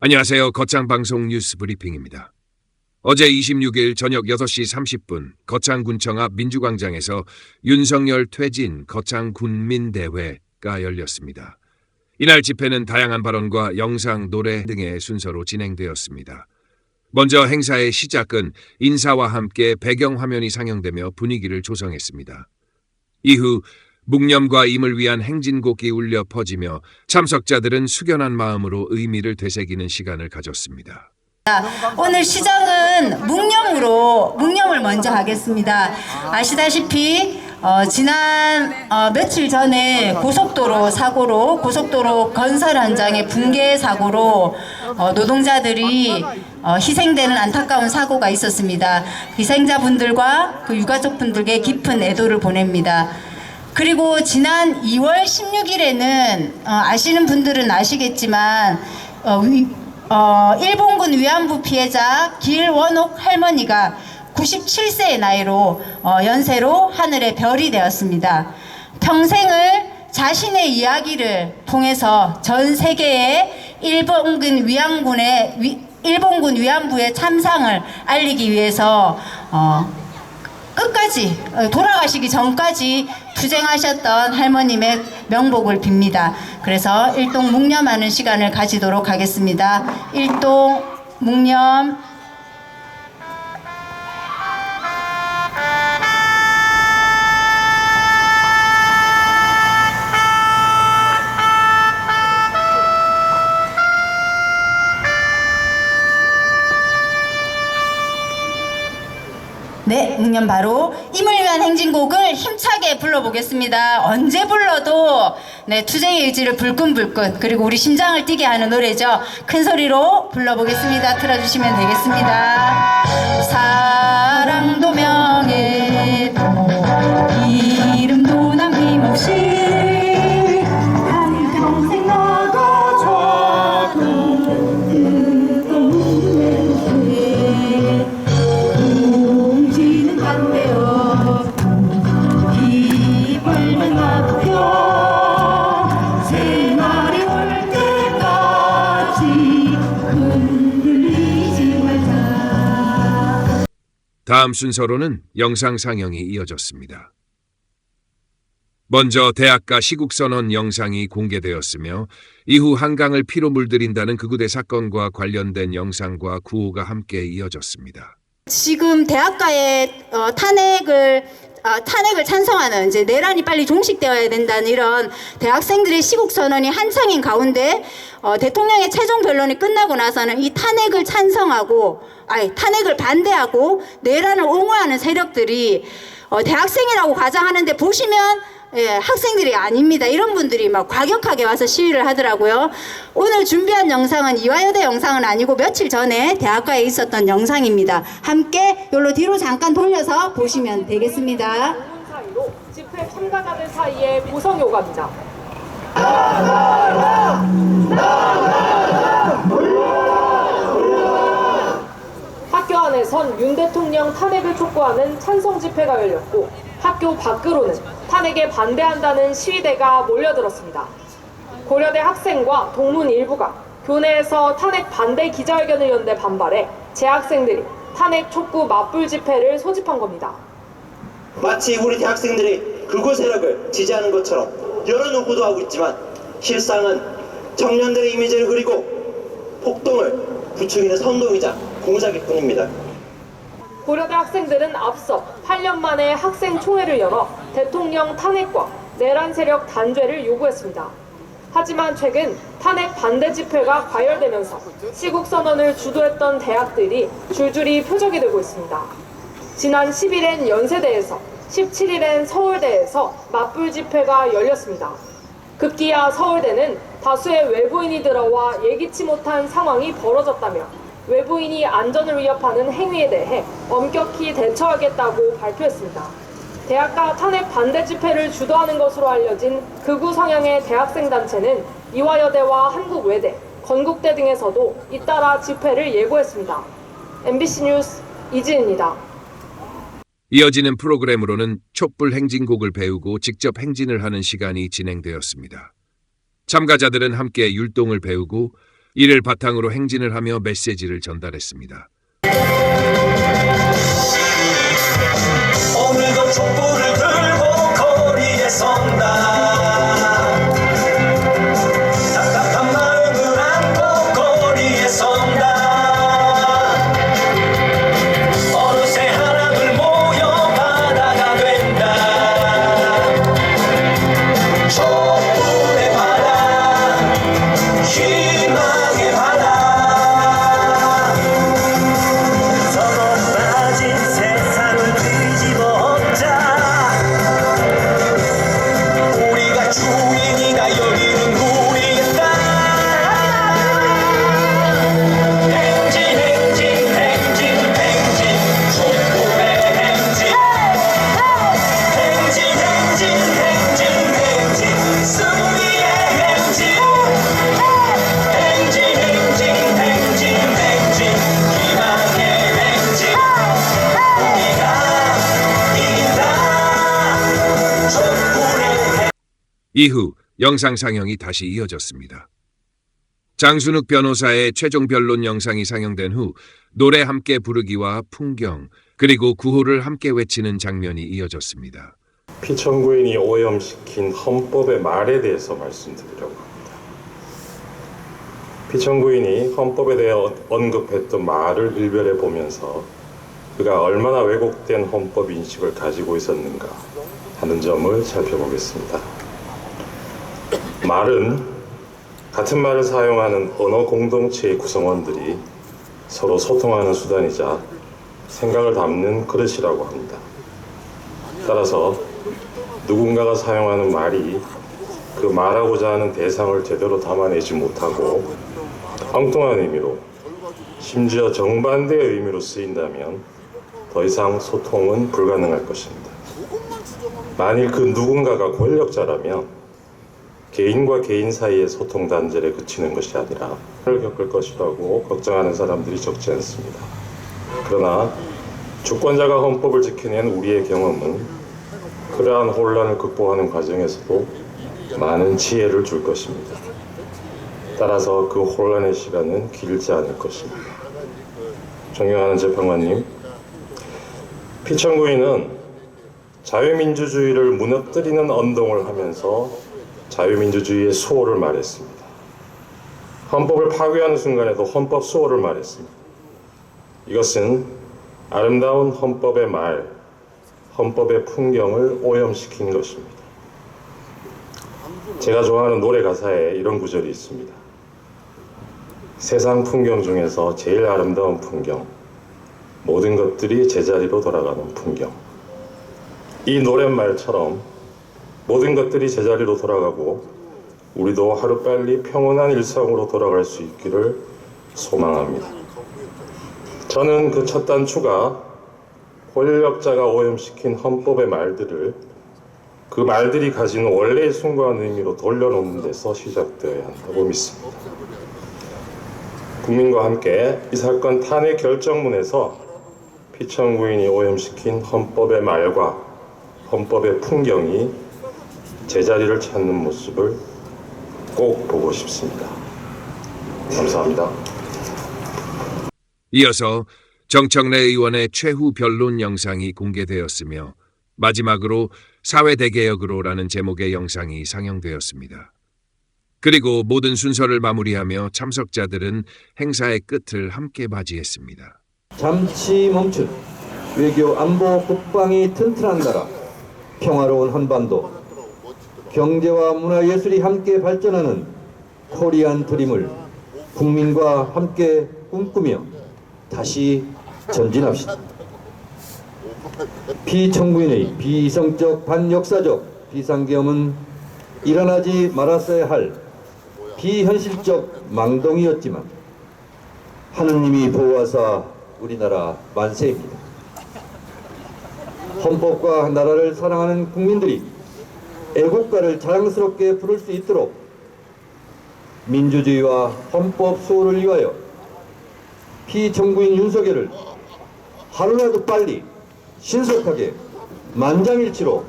안녕하세요. 거창방송 뉴스 브리핑입니다. 어제 26일 저녁 6시 30분 거창군청 앞 민주광장에서 윤석열 퇴진 거창군민대회가 열렸습니다. 이날 집회는 다양한 발언과 영상, 노래 등의 순서로 진행되었습니다. 먼저 행사의 시작은 인사와 함께 배경화면이 상영되며 분위기를 조성했습니다. 이후 묵념과 임을 위한 행진곡이 울려 퍼지며 참석자들은 숙연한 마음으로 의미를 되새기는 시간을 가졌습니다. 오늘 시작은 묵념을 먼저 하겠습니다. 아시다시피 지난 며칠 전에 고속도로 건설 현장의 붕괴 사고로 노동자들이 희생되는 안타까운 사고가 있었습니다. 희생자분들과 그 유가족분들께 깊은 애도를 보냅니다. 그리고 지난 2월 16일에는 아시는 분들은 아시겠지만 일본군 위안부 피해자 길원옥 할머니가 97세의 나이로 연세로 하늘의 별이 되었습니다. 평생을 자신의 이야기를 통해서 전 세계에 일본군 위안부의 참상을 알리기 위해서 끝까지 돌아가시기 전까지 투쟁하셨던 할머님의 명복을 빕니다. 그래서 일동 묵념하는 시간을 가지도록 하겠습니다. 일동 묵념. 네, 묵념 바로 임을 위한 행진곡을 힘차게 불러보겠습니다. 언제 불러도 투쟁의 의지를 불끈불끈 그리고 우리 심장을 뛰게 하는 노래죠. 큰 소리로 불러보겠습니다. 틀어주시면 되겠습니다. 사랑도 명예도 이름도 남김없이 한평생 나가줘도 다음 순서로는 영상 상영이 이어졌습니다. 먼저 대학가 시국선언 영상이 공개되었으며 이후 한강을 피로 물들인다는 극우대 사건과 관련된 영상과 구호가 함께 이어졌습니다. 지금 대학가에 탄핵을 찬성하는 이제 내란이 빨리 종식되어야 된다는 이런 대학생들의 시국선언이 한창인 가운데 대통령의 최종 변론이 끝나고 나서는 이 탄핵을 탄핵을 반대하고 내란을 옹호하는 세력들이 대학생이라고 가장하는데 보시면 학생들이 아닙니다. 이런 분들이 막 과격하게 와서 시위를 하더라고요. 오늘 준비한 영상은 이화여대 영상은 아니고 며칠 전에 대학가에 있었던 영상입니다. 함께 여기로 뒤로 잠깐 돌려서 보시면 되겠습니다. 사이로 집회 참가자들 사이에 구성 요감이자 학교 안에선 윤 대통령 탄핵을 촉구하는 찬성 집회가 열렸고 학교 밖으로는 탄핵에 반대한다는 시위대가 몰려들었습니다. 고려대 학생과 동문 일부가 교내에서 탄핵 반대 기자회견을 연대 반발해 재학생들이 탄핵 촉구 맞불 집회를 소집한 겁니다. 마치 우리 대학생들이 극우 세력을 지지하는 것처럼 여론은 호도하고 있지만 실상은 청년들의 이미지를 그리고 폭동을 부추기는 선동이자 공작일 뿐입니다. 고려대 학생들은 앞서 8년 만에 학생총회를 열어 대통령 탄핵과 내란 세력 단죄를 요구했습니다. 하지만 최근 탄핵 반대 집회가 과열되면서 시국선언을 주도했던 대학들이 줄줄이 표적이 되고 있습니다. 지난 10일엔 연세대에서, 17일엔 서울대에서 맞불 집회가 열렸습니다. 급기야 서울대는 다수의 외부인이 들어와 예기치 못한 상황이 벌어졌다며 외부인이 안전을 위협하는 행위에 대해 엄격히 대처하겠다고 발표했습니다. 대학가 탄핵 반대 집회를 주도하는 것으로 알려진 극우 성향의 대학생 단체는 이화여대와 한국외대, 건국대 등에서도 잇따라 집회를 예고했습니다. MBC 뉴스 이지은입니다. 이어지는 프로그램으로는 촛불 행진곡을 배우고 직접 행진을 하는 시간이 진행되었습니다. 참가자들은 함께 율동을 배우고 이를 바탕으로 행진을 하며 메시지를 전달했습니다. 오늘도 촛불을 들고 거리에 선다. 답답한 마음을 안고 거리에 선다. 어느새 하나둘 모여 바다가 된다. 촛불의 바다, 희망의 바다. 서로 빠진 세상을 뒤집어 엎자. 우리가 주인이다. 여기는 우리의 땅. 행진 행진 행진 행진 촛불의 행진. 행진 행진 행진 행진 승리의 행진. 행진 행진 행진 행진 희망의 행진. 우리가 이긴다. 촛불의 이후 영상 상영이 다시 이어졌습니다. 장순욱 변호사의 최종 변론 영상이 상영된 후 노래 함께 부르기와 풍경 그리고 구호를 함께 외치는 장면이 이어졌습니다. 피청구인이 오염시킨 헌법의 말에 대해서 말씀드리려고 합니다. 피청구인이 헌법에 대해 언급했던 말을 일별해 보면서 그가 얼마나 왜곡된 헌법 인식을 가지고 있었는가 하는 점을 살펴보겠습니다. 말은 같은 말을 사용하는 언어 공동체의 구성원들이 서로 소통하는 수단이자 생각을 담는 그릇이라고 합니다. 따라서 누군가가 사용하는 말이 그 말하고자 하는 대상을 제대로 담아내지 못하고 엉뚱한 의미로 심지어 정반대의 의미로 쓰인다면 더 이상 소통은 불가능할 것입니다. 만일 그 누군가가 권력자라면 개인과 개인 사이의 소통 단절에 그치는 것이 아니라 혼란을 겪을 것이라고 걱정하는 사람들이 적지 않습니다. 그러나 주권자가 헌법을 지켜낸 우리의 경험은 그러한 혼란을 극복하는 과정에서도 많은 지혜를 줄 것입니다. 따라서 그 혼란의 시간은 길지 않을 것입니다. 존경하는 재판관님, 피청구인은 자유민주주의를 무너뜨리는 언동을 하면서 자유민주주의의 수호를 말했습니다. 헌법을 파괴하는 순간에도 헌법 수호를 말했습니다. 이것은 아름다운 헌법의 말, 헌법의 풍경을 오염시킨 것입니다. 제가 좋아하는 노래 가사에 이런 구절이 있습니다. 세상 풍경 중에서 제일 아름다운 풍경, 모든 것들이 제자리로 돌아가는 풍경. 이 노랫말처럼 모든 것들이 제자리로 돌아가고 우리도 하루빨리 평온한 일상으로 돌아갈 수 있기를 소망합니다. 저는 그 첫 단추가 권력자가 오염시킨 헌법의 말들을 그 말들이 가진 원래의 숭고한 의미로 돌려놓는 데서 시작되어야 한다고 믿습니다. 국민과 함께 이 사건 탄핵 결정문에서 피청구인이 오염시킨 헌법의 말과 헌법의 풍경이 제자리를 찾는 모습을 꼭 보고 싶습니다. 감사합니다. 이어서 정청래 의원의 최후 변론 영상이 공개되었으며 마지막으로 사회대개혁으로라는 제목의 영상이 상영되었습니다. 그리고 모든 순서를 마무리하며 참석자들은 행사의 끝을 함께 맞이했습니다. 잠시 멈춘 외교 안보 국방이 튼튼한 나라, 평화로운 한반도, 경제와 문화예술이 함께 발전하는 코리안 드림을 국민과 함께 꿈꾸며 다시 전진합시다. 피청구인의 비이성적 반역사적 비상계엄은 일어나지 말았어야 할 비현실적 망동이었지만 하느님이 보호하사 우리나라 만세입니다. 헌법과 나라를 사랑하는 국민들이 애국가를 자랑스럽게 부를 수 있도록 민주주의와 헌법 수호를 위하여 피청구인 윤석열을 하루라도 빨리 신속하게 만장일치로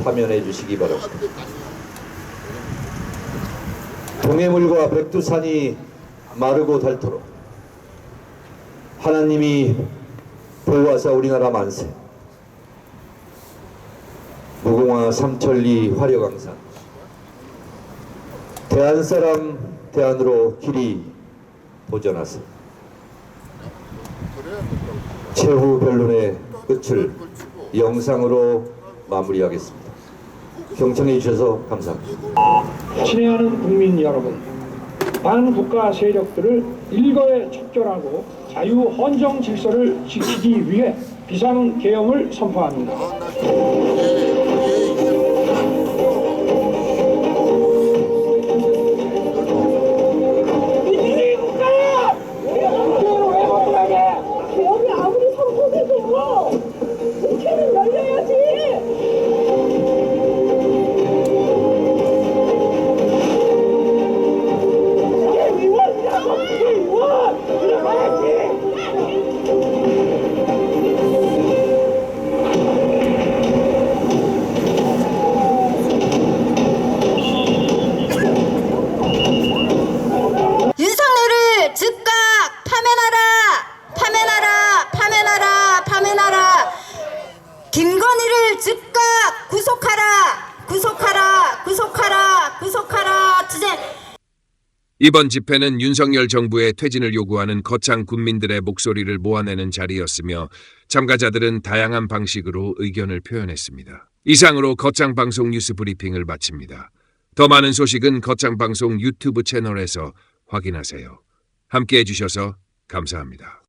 파면해 주시기 바랍니다. 동해물과 백두산이 마르고 닳도록 하나님이 보호하사 우리나라 만세. 무궁화 삼천리 화려강산 대한사람 대안으로 길이 보전하세. 최후 변론의 끝을 영상으로 마무리하겠습니다. 경청해 주셔서 감사합니다. 친애하는 국민 여러분, 반국가 세력들을 일거에 척결하고 자유 헌정 질서를 지키기 위해 비상계엄을 선포합니다. 윤석열을 즉각 파면하라. 김건희를 즉각 구속하라. 이번 집회는 윤석열 정부의 퇴진을 요구하는 거창 군민들의 목소리를 모아내는 자리였으며 참가자들은 다양한 방식으로 의견을 표현했습니다. 이상으로 거창방송 뉴스 브리핑을 마칩니다. 더 많은 소식은 거창방송 유튜브 채널에서 확인하세요. 함께해 주셔서 감사합니다.